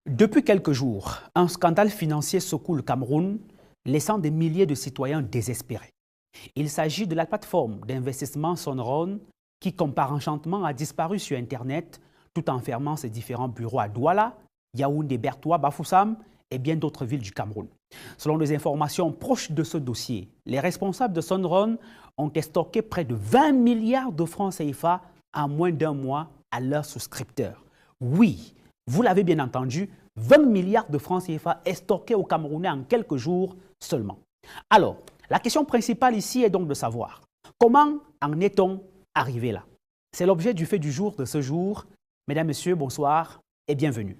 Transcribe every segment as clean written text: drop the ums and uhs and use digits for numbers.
Depuis quelques jours, un scandale financier secoue le Cameroun, laissant des milliers de citoyens désespérés. Il s'agit de la plateforme d'investissement Sonron qui, comme par enchantement, a disparu sur Internet tout en fermant ses différents bureaux à Douala, Yaoundé, Bertoua, Bafoussam et bien d'autres villes du Cameroun. Selon des informations proches de ce dossier, les responsables de Sonron ont stocké près de 20 milliards de francs CFA en moins d'un mois à leurs souscripteurs. Oui, vous l'avez bien entendu, 20 milliards de francs CFA stockés au Camerounais en quelques jours seulement. Alors, la question principale ici est donc de savoir comment en est-on arrivé là? C'est l'objet du fait du jour de ce jour. Mesdames, Messieurs, bonsoir et bienvenue.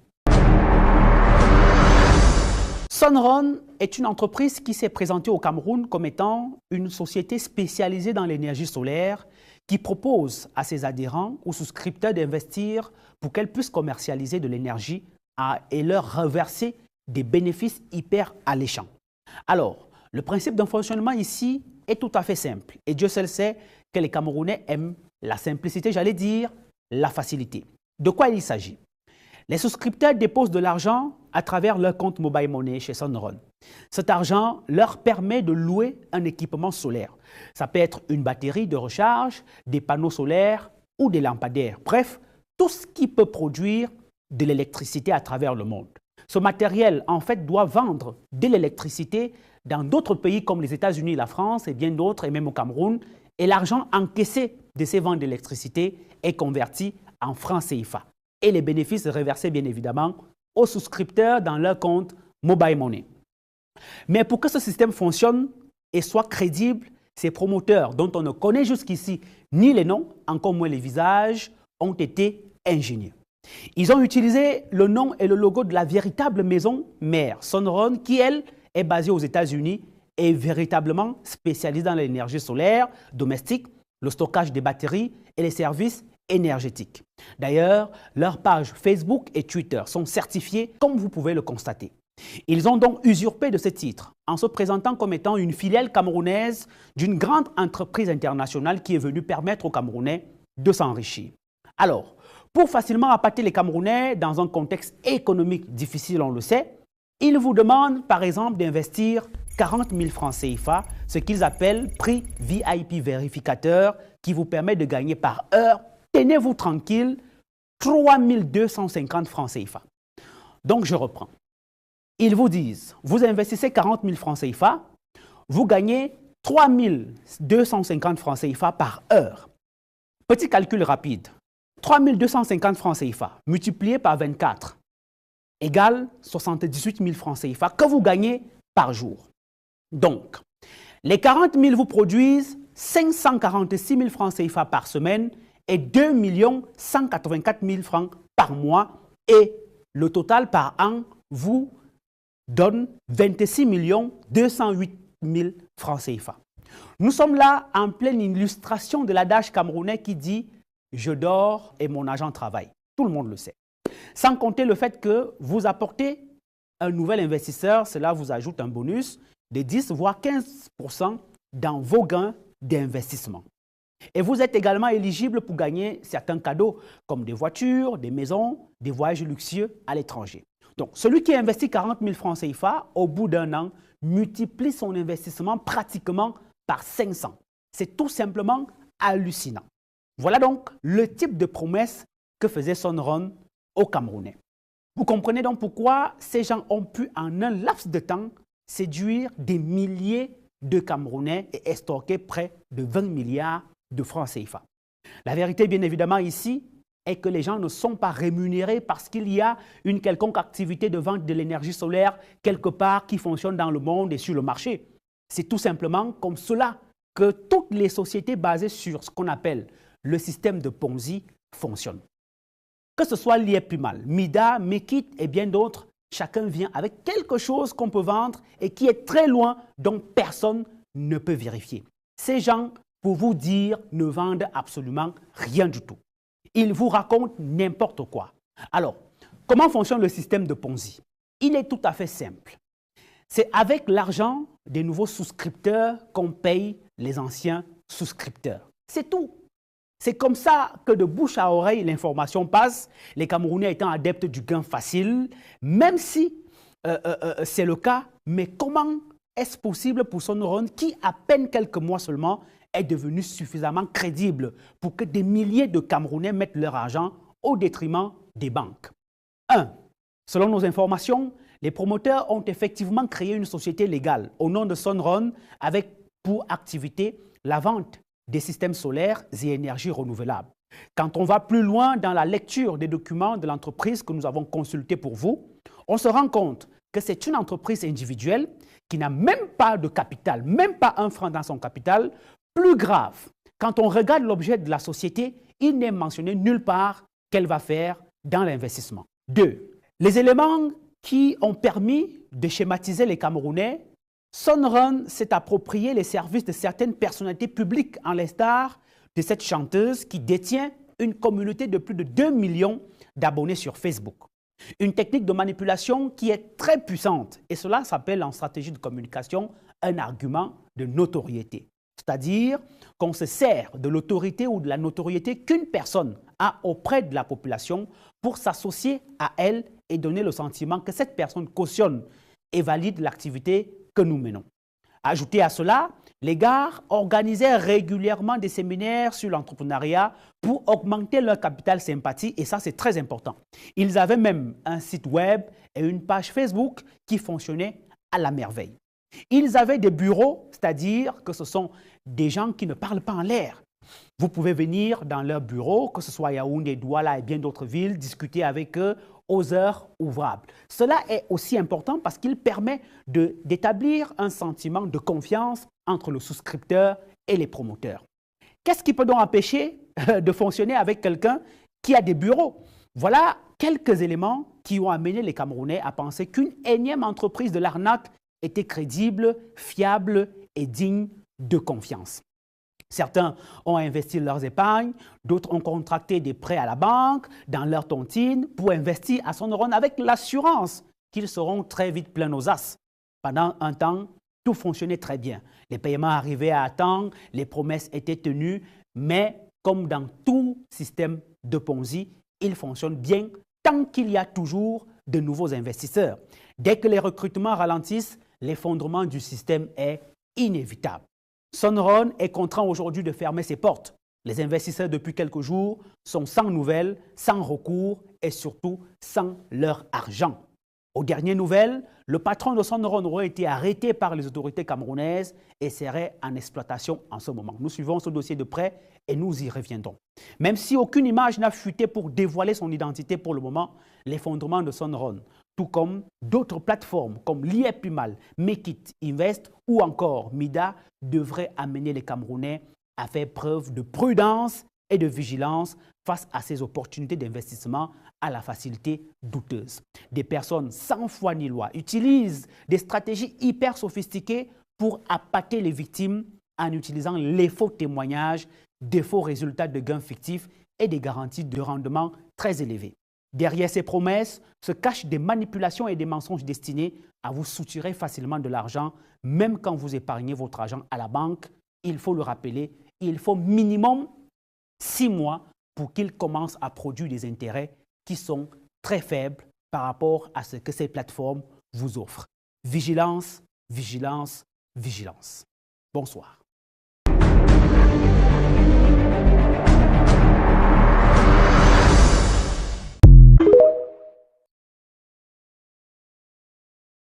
Sonron est une entreprise qui s'est présentée au Cameroun comme étant une société spécialisée dans l'énergie solaire qui propose à ses adhérents ou souscripteurs d'investir pour qu'elles puissent commercialiser de l'énergie et leur reverser des bénéfices hyper alléchants. Alors, le principe d'un fonctionnement ici est tout à fait simple et Dieu seul sait que les Camerounais aiment la simplicité, j'allais dire la facilité. De quoi il s'agit? Les souscripteurs déposent de l'argent à travers leur compte Mobile Money chez Sonron. Cet argent leur permet de louer un équipement solaire. Ça peut être une batterie de recharge, des panneaux solaires ou des lampadaires. Bref, tout ce qui peut produire de l'électricité à travers le monde. Ce matériel, en fait, doit vendre de l'électricité dans d'autres pays comme les États-Unis, la France et bien d'autres, et même au Cameroun. Et l'argent encaissé de ces ventes d'électricité est converti en francs CFA. Et les bénéfices reversés, bien évidemment, aux souscripteurs dans leur compte Mobile Money. Mais pour que ce système fonctionne et soit crédible, ces promoteurs dont on ne connaît jusqu'ici ni les noms, encore moins les visages, ont été ingénieux. Ils ont utilisé le nom et le logo de la véritable maison mère, Sonron, qui, elle, est basée aux États-Unis et est véritablement spécialisée dans l'énergie solaire domestique, le stockage des batteries et les services énergétiques. D'ailleurs, leurs pages Facebook et Twitter sont certifiées comme vous pouvez le constater. Ils ont donc usurpé de ce titre en se présentant comme étant une filiale camerounaise d'une grande entreprise internationale qui est venue permettre aux Camerounais de s'enrichir. Alors, pour facilement appâter les Camerounais dans un contexte économique difficile, on le sait, ils vous demandent par exemple d'investir 40 000 francs CFA, ce qu'ils appellent prix VIP vérificateur, qui vous permet de gagner par heure, tenez-vous tranquille, 3 250 francs CFA. Donc je reprends. Ils vous disent, vous investissez 40 000 francs CFA, vous gagnez 3 250 francs CFA par heure. Petit calcul rapide. 3 250 francs CFA multiplié par 24 égale 78 000 francs CFA que vous gagnez par jour. Donc, les 40 000 vous produisent 546 000 francs CFA par semaine et 2 184 000 francs par mois et le total par an vous donne 26 208 000 francs CFA. Nous sommes là en pleine illustration de l'adage camerounais qui dit « Je dors et mon agent travaille ». Tout le monde le sait. Sans compter le fait que vous apportez un nouvel investisseur, cela vous ajoute un bonus de 10 voire 15% dans vos gains d'investissement. Et vous êtes également éligible pour gagner certains cadeaux comme des voitures, des maisons, des voyages luxueux à l'étranger. Donc, celui qui investit 40 000 francs CFA, au bout d'un an, multiplie son investissement pratiquement par 500. C'est tout simplement hallucinant. Voilà donc le type de promesse que faisait Sonron aux Camerounais. Vous comprenez donc pourquoi ces gens ont pu en un laps de temps séduire des milliers de Camerounais et estorquer près de 20 milliards de francs CFA. La vérité, bien évidemment, ici, est que les gens ne sont pas rémunérés parce qu'il y a une quelconque activité de vente de l'énergie solaire quelque part qui fonctionne dans le monde et sur le marché. C'est tout simplement comme cela que toutes les sociétés basées sur ce qu'on appelle le système de Ponzi fonctionnent. Que ce soit lié plus mal, Mida, Mekit et bien d'autres, chacun vient avec quelque chose qu'on peut vendre et qui est très loin, dont personne ne peut vérifier. Ces gens, pour vous dire, ne vendent absolument rien du tout. Ils vous racontent n'importe quoi. Alors, comment fonctionne le système de Ponzi? Il est tout à fait simple. C'est avec l'argent des nouveaux souscripteurs qu'on paye les anciens souscripteurs. C'est tout. C'est comme ça que de bouche à oreille, l'information passe, les Camerounais étant adeptes du gain facile, même si c'est le cas, mais comment est-ce possible pour Son Run, qui à peine quelques mois seulement est devenu suffisamment crédible pour que des milliers de Camerounais mettent leur argent au détriment des banques? 1. Selon nos informations, les promoteurs ont effectivement créé une société légale au nom de Son Run avec pour activité la vente des systèmes solaires et énergies renouvelables. Quand on va plus loin dans la lecture des documents de l'entreprise que nous avons consultés pour vous, on se rend compte que c'est une entreprise individuelle qui n'a même pas de capital, même pas un franc dans son capital. Plus grave, quand on regarde l'objet de la société, il n'est mentionné nulle part qu'elle va faire dans l'investissement. 2. Les éléments qui ont permis de schématiser les Camerounais, Son Run s'est approprié les services de certaines personnalités publiques, en l'instar de cette chanteuse qui détient une communauté de plus de 2 millions d'abonnés sur Facebook. Une technique de manipulation qui est très puissante, et cela s'appelle en stratégie de communication un argument de notoriété. C'est-à-dire qu'on se sert de l'autorité ou de la notoriété qu'une personne a auprès de la population pour s'associer à elle et donner le sentiment que cette personne cautionne et valide l'activité que nous menons. Ajoutez à cela, les gares organisaient régulièrement des séminaires sur l'entrepreneuriat pour augmenter leur capital sympathie, et ça c'est très important. Ils avaient même un site web et une page Facebook qui fonctionnaient à la merveille. Ils avaient des bureaux, c'est-à-dire que ce sont des gens qui ne parlent pas en l'air. Vous pouvez venir dans leur bureau, que ce soit Yaoundé, Douala et bien d'autres villes, discuter avec eux aux heures ouvrables. Cela est aussi important parce qu'il permet d'établir un sentiment de confiance entre le souscripteur et les promoteurs. Qu'est-ce qui peut donc empêcher de fonctionner avec quelqu'un qui a des bureaux? Voilà quelques éléments qui ont amené les Camerounais à penser qu'une énième entreprise de l'arnaque était crédible, fiable et digne de confiance. Certains ont investi leurs épargnes, d'autres ont contracté des prêts à la banque, dans leur tontine, pour investir à Son Run avec l'assurance qu'ils seront très vite pleins aux as. Pendant un temps, tout fonctionnait très bien. Les paiements arrivaient à temps, les promesses étaient tenues, mais comme dans tout système de Ponzi, il fonctionne bien tant qu'il y a toujours de nouveaux investisseurs. Dès que les recrutements ralentissent, l'effondrement du système est inévitable. Son Run est contraint aujourd'hui de fermer ses portes. Les investisseurs depuis quelques jours sont sans nouvelles, sans recours et surtout sans leur argent. Aux dernières nouvelles, le patron de Son Run aurait été arrêté par les autorités camerounaises et serait en exploitation en ce moment. Nous suivons ce dossier de près et nous y reviendrons. Même si aucune image n'a fuité pour dévoiler son identité pour le moment, l'effondrement de Son Run, tout comme d'autres plateformes comme l'IEPUMAL, Mekit Invest ou encore Mida, devraient amener les Camerounais à faire preuve de prudence et de vigilance face à ces opportunités d'investissement à la facilité douteuse. Des personnes sans foi ni loi utilisent des stratégies hyper sophistiquées pour appâter les victimes en utilisant les faux témoignages, des faux résultats de gains fictifs et des garanties de rendement très élevées. Derrière ces promesses se cachent des manipulations et des mensonges destinés à vous soutirer facilement de l'argent, même quand vous épargnez votre argent à la banque. Il faut le rappeler, il faut minimum 6 mois pour qu'il commence à produire des intérêts qui sont très faibles par rapport à ce que ces plateformes vous offrent. Vigilance, vigilance, vigilance. Bonsoir.